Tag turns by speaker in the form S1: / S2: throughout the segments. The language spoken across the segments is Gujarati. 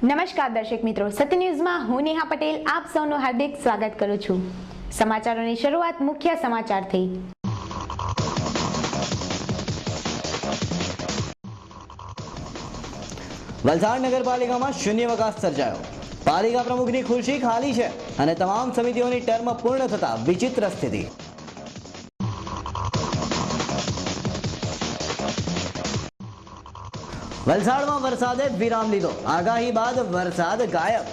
S1: નમસ્કાર દર્શક મિત્રો, સત્ય ન્યૂઝમાં હું નેહા પટેલ આપ સૌનું હાર્દિક સ્વાગત કરું છું। સમાચારોની શરૂઆત મુખ્ય સમાચારથી।
S2: વલસાડ નગરપાલિકામાં શૂન્યાવકાશ સર્જાયો। પાલિકા પ્રમુખની ખુરશી ખાલી છે અને તમામ સમિતિઓની ટર્મ પૂર્ણ થતા વિચિત્ર સ્થિતિ। વલસાડમાં વરસાદે વિરામ લીધો, આગાહી બાદ વરસાદ ગાયબ।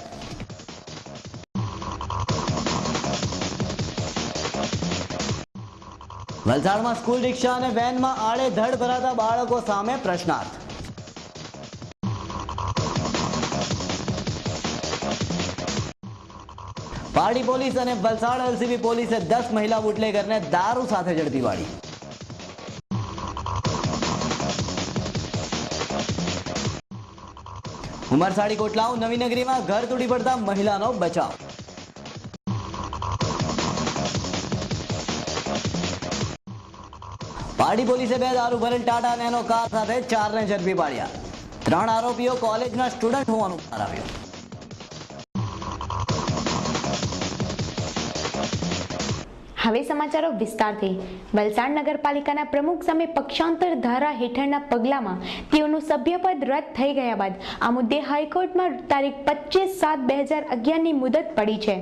S2: વલસાડમાં સ્કૂલ રિક્ષા અને વેનમાં આડેધડ ભરાતા બાળકો સામે પ્રશ્નાર્થ। પારડી પોલીસ અને વલસાડ એલસીબી પોલીસે 10 મહિલા બુટલેગરને દારૂ સાથે ઝડપી પાડી। ઉમરસાડી કોટલાવ નવી નગરીમાં ઘર તૂટી પડતા મહિલાનો બચાવ। પારડી પોલીસે 2 દારૂ ભરેલ ટાટા નેનો કાર સાથે 4ને ઝડપી પાડ્યા। 3 આરોપીઓ કોલેજના સ્ટુડન્ટ હોવાનું બહાર આવ્યું।
S1: હવે સમાચારો વિસ્તારથી। વલસાડ નગરપાલિકાના પ્રમુખ સામે પક્ષાંતર ધારા હેઠળના પગલામાં તેઓનું સભ્યપદ રદ થઈ ગયા બાદ આ મુદ્દે હાઈકોર્ટમાં તારીખ 25/7/2011ની મુદત પડી છે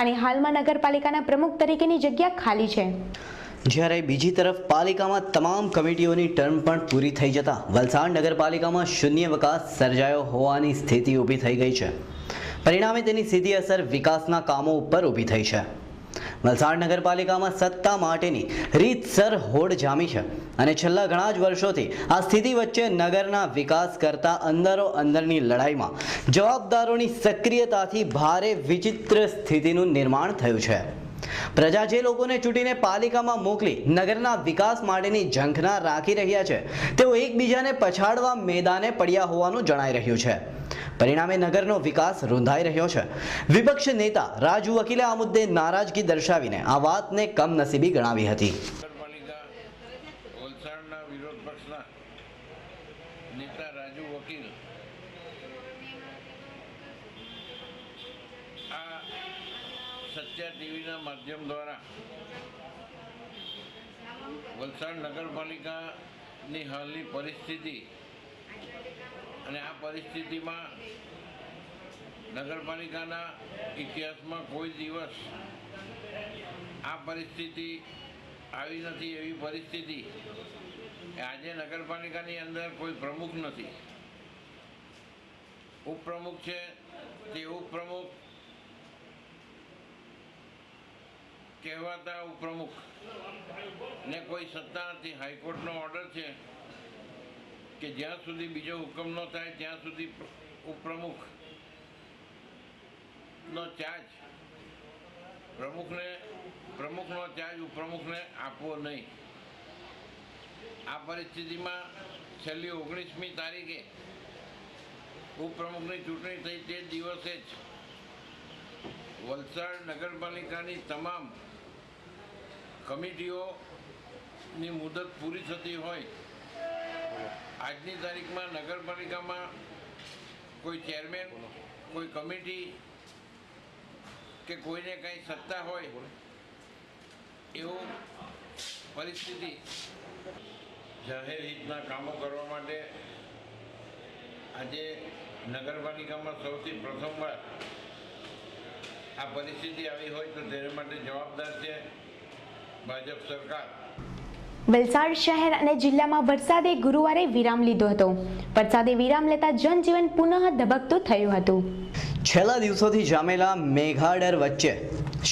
S1: અને હાલમાં નગરપાલિકાના પ્રમુખ તરીકેની જગ્યા ખાલી છે।
S2: જ્યારે બીજી તરફ પાલિકામાં તમામ કમિટીઓની ટર્મ પણ પૂરી થઈ જતા વલસાડ નગરપાલિકામાં શૂન્યાવકાશ સર્જાયો હોવાની સ્થિતિ ઊભી થઈ ગઈ છે। પરિણામે તેની સીધી અસર વિકાસના કામો ઉપર ઊભી થઈ છે। વલસાડ નગરપાલિકામાં સત્તા માટેની રીતસર હોડ જામી છે અને છેલ્લા ઘણા જ વર્ષોથી આ સ્થિતિ વચ્ચે નગરના વિકાસ કરતા અંદરોઅંદરની લડાઈમાં જવાબદારોની સક્રિયતાથી ભારે વિચિત્ર સ્થિતિનું નિર્માણ થયું છે। પ્રજા જે લોકોને ચૂંટીને પાલિકામાં મોકલી નગરના વિકાસ માટેની ઝંખના રાખી રહ્યા છે તેઓ એકબીજાને પછાડવા મેદાને પડ્યા હોવાનું જણાઈ રહ્યું છે। પરિણામે નગરનો વિકાસ રૂંધાઈ રહ્યો છે। વિપક્ષ નેતા રાજુ વકીલે આ મુદ્દે નારાજગી દર્શાવીને આ વાતને કમનસીબી ગણાવી હતી।
S3: વલસાડના વિરોધ પક્ષના નેતા રાજુ વકીલ આ સત્યા ટીવીના માધ્યમ દ્વારા વલસાડ નગરપાલિકાની હાલની પરિસ્થિતિ અને આ પરિસ્થિતિમાં નગરપાલિકાના ઇતિહાસમાં કોઈ દિવસ આ પરિસ્થિતિ આવી નથી એવી પરિસ્થિતિ આજે નગરપાલિકાની અંદર કોઈ પ્રમુખ નથી। ઉપપ્રમુખ છે તે ઉપપ્રમુખ કહેવાતા ઉપપ્રમુખ ને કોઈ સત્તા નથી। હાઈકોર્ટનો ઓર્ડર છે કે જ્યાં સુધી બીજો હુકમ ન થાય ત્યાં સુધી ઉપપ્રમુખનો ચાર્જ પ્રમુખનો ચાર્જ ઉપપ્રમુખને આપવો નહીં। આ પરિસ્થિતિમાં છેલ્લી 19મી તારીખે ઉપપ્રમુખની ચૂંટણી થઈ તે દિવસે જ વલસાડ નગરપાલિકાની તમામ કમિટીઓની મુદત પૂરી થતી હોય આજની તારીખમાં નગરપાલિકામાં કોઈ ચેરમેન, કોઈ કમિટી કે કોઈને કંઈ સત્તા હોય એવું પરિસ્થિતિ જાહેર હિતના કામો કરવા માટે આજે નગરપાલિકામાં સૌથી પ્રથમવાર આ પરિસ્થિતિ આવી હોય તો તેના માટે જવાબદાર છે ભાજપ સરકાર.
S1: વલસાડ શહેર અને જિલ્લામાં વરસાદે ગુરુવારે વિરામ લીધો હતો. વરસાદે વિરામ લેતા જનજીવન પુનઃ ધબકતું થયું હતું.
S2: છેલ્લા દિવસોથી જામેલા મેઘાડર વચ્ચે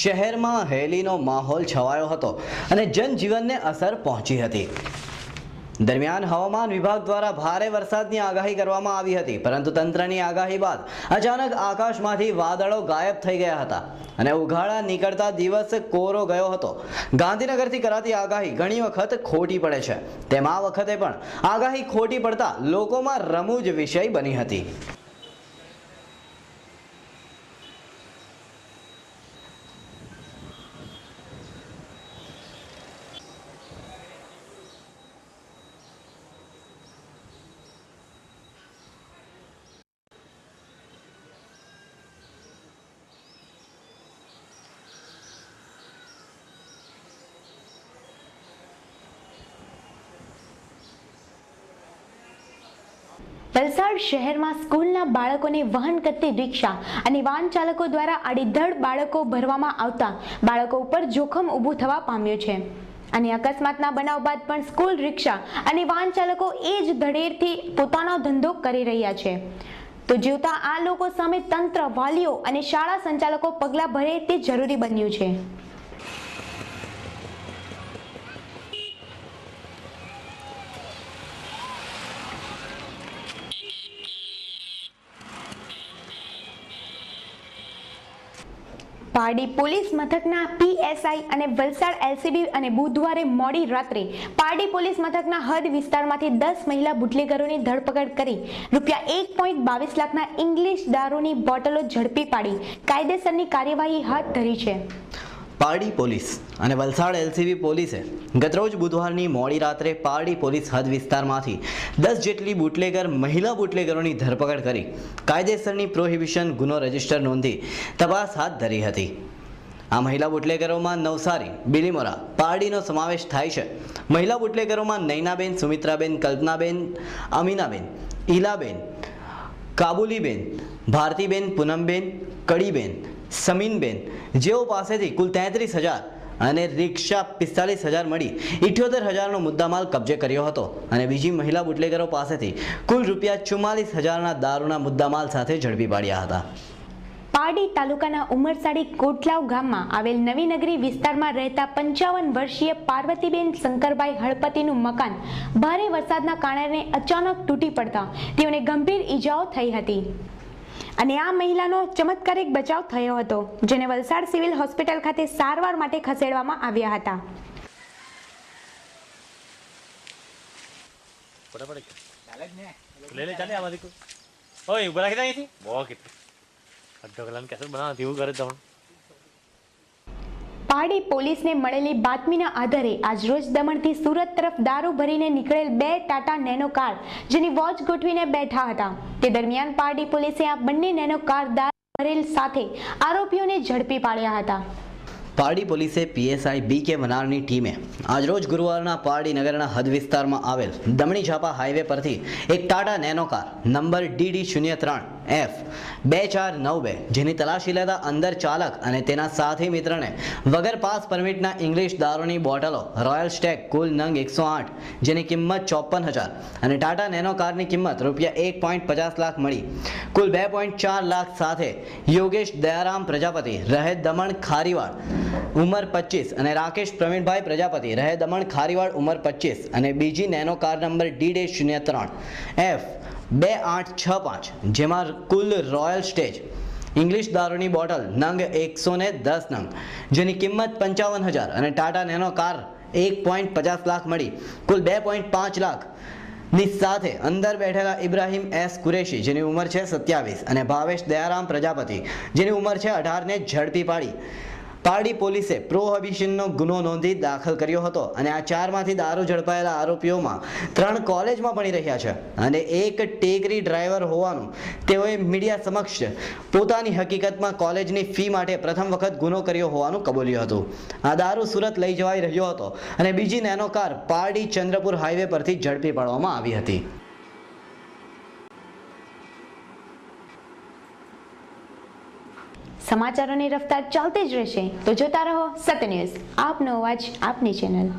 S2: શહેરમાં હેલીનો માહોલ છવાયો હતો અને જનજીવનને અસર પહોંચી હતી. દરમિયાન હવામાન વિભાગ દ્વારા ભારે વરસાદની આગાહી કરવામાં આવી હતી, પરંતુ તંત્રની આગાહી બાદ અચાનક આકાશમાંથી વાદળો ગાયબ થઈ ગયા હતા અને ઉઘાડા નીકળતા દિવસ કોરો ગયો હતો. ગાંધીનગરથી કરાતી આગાહી ઘણી વખત ખોટી પડે છે, તેમ આ વખતે પણ આગાહી ખોટી પડતા લોકોમાં રમૂજ વિષય બની હતી.
S1: વલસાડ શહેરમાં સ્કૂલના બાળકોને વહન કરતી રિક્ષા અને વાહન ચાલકો દ્વારા આડીધડ બાળકો ભરવામાં આવતા બાળકો ઉપર જોખમ ઊભું થવા પામ્યું છે. અને અકસ્માતના બનાવ બાદ પણ સ્કૂલ રિક્ષા અને વાહન ચાલકો એ જ ધડેરથી પોતાનો ધંધો કરી રહ્યા છે. તો જીવતા આ લોકો સામે તંત્ર, વાલીઓ અને શાળા સંચાલકો પગલાં ભરે તે જરૂરી બન્યું છે. પારડી પોલીસ મથકના પીએસઆઈ અને વલસાડ એલસીબી અને બુધવારે મોડી રાત્રે પારડી પોલીસ મથકના હદ વિસ્તારમાંથી 10 મહિલા બુટલેગરોની ધરપકડ કરી ₹1.22 લાખના ઇંગ્લિશ દારૂની બોટલો ઝડપી પાડી કાયદેસરની કાર્યવાહી હાથ ધરી છે.
S2: પારડી પોલીસ અને વલસાડ એલસીબી પોલીસે ગતરોજ બુધવારની મોડી રાત્રે પારડી પોલીસ હદ વિસ્તારમાંથી 10 જેટલી બુટલેગર મહિલા બુટલેગરોની ધરપકડ કરી કાયદેસરની પ્રોહિબિશન ગુનો રજીસ્ટર નોંધી તપાસ હાથ ધરી હતી. આ મહિલા બુટલેગરોમાં નવસારી, બિલીમોરા, પારડીનો સમાવેશ થાય છે. મહિલા બુટલેગરોમાં નૈનાબેન, સુમિત્રાબેન, કલ્પનાબેન, અમીનાબેન, ઈલાબેન, કાબુલીબેન, ભારતીબેન, પૂનમબેન, કડીબેન, સમીનબેન જેઓ પાસેથી કુલ 33,000 અને રિક્ષા 45,000 મળી 78,000નો મુદ્દામાલ કબજે કર્યો હતો અને બીજી મહિલા બુટલેગરો પાસેથી કુલ ₹44,000ના દારૂના મુદ્દામાલ સાથે ઝડપી પાડ્યા હતા.
S1: પારડી તાલુકાના ઉમરસાડી કોટલાવ ગામમાં આવેલ નવી નગરી વિસ્તારમાં રહેતા 55 વર્ષીય પાર્વતીબેન શંકરભાઈ હળપતિનું મકાન ભારે વરસાદના કારણે અચાનક તૂટી પડતા તેઓને ગંભીર ઈજાઓ થઈ હતી અને આ મહિલાનો ચમત્કારિક બચાવ થયો હતો, જેને વલસાડ સિવિલ હોસ્પિટલ ખાતે સારવાર માટે ખસેડવામાં આવ્યા હતા. પારડી પોલીસને મળેલી બાતમીના આધારે આજરોજ દમણથી સુરત તરફ દારૂ ભરીને નીકળેલ 2 ટાટા નેનો કાર જેની વોચ ગોઠવીને બેઠા હતા તે દરમિયાન પારડી પોલીસે આ બંને નેનો કાર દારૂ ભરેલ સાથે આરોપીઓને ઝડપી પાડ્યા હતા.
S2: પારડી પોલીસે પીએસઆઈ BK વનારની ટીમે આજરોજ ગુરુવારના પારડી નગરના હદ વિસ્તારમાં આવેલ દમણી ઝાપા હાઈવે પરથી એક Tata nano car number DD03F2492 જેની તલાશી લેતા અંદર ચાલક અને તેના સાથી મિત્રને વગર પાસ પરમિટના ઇંગ્લિશ દારૂની બોટલો રોયલ સ્ટેગ કુલ નંગ 108 જેની કિંમત 54,000 અને ટાટા નેનો કારની કિંમત ₹1.50 લાખ મળી કુલ 2.4 લાખ સાથે યોગેશ દયારામ પ્રજાપતિ રહે દમણ ખારીવાડ ઉંમર 25 અને રાકેશ પ્રવીણભાઈ પ્રજાપતિ રહે દમણ ખારીવાડ ઉંમર 25 અને બીજી નેનો કાર નંબર DD03F2865 જેમાં કુલ રોયલ સ્ટેજ ઇંગ્લિશ દારૂની બોટલ નંગ 110 નંગ જેની કિંમત 55,000 અને ટાટા નેનો કાર 1.50 લાખ મળી કુલ 2.5 લાખ ની સાથે અંદર બેઠેલા ઇબ્રાહિમ એસ કુરેશી જેની ઉંમર છે 27 અને ભાવેશ દયારામ પ્રજાપતિ જેની ઉંમર છે 18 ને ઝડપી પાડી પારડી પોલીસે પ્રોહિબિશનનો ગુનો નોંધી દાખલ કર્યો હતો અને આ 4માંથી દારૂ ઝડપાયેલા આરોપીઓમાં 3 કોલેજમાં ભણી રહ્યા છે અને એક ટેકરી ડ્રાઈવર હોવાનું તેઓએ મીડિયા સમક્ષ પોતાની હકીકતમાં કોલેજની ફી માટે પ્રથમ વખત ગુનો કર્યો હોવાનું કબૂલ્યું હતું. આ દારૂ સુરત લઈ જવાઈ રહ્યો હતો અને બીજી nano car Pardi Chandrapur highway પરથી ઝડપી પાડવામાં આવી હતી.
S1: સમાચારોની રફતાર ચાલતી જ રહેશે, તો જોતા રહો સત્ય ન્યૂઝ, આપનો અવાજ, આપની ચેનલ.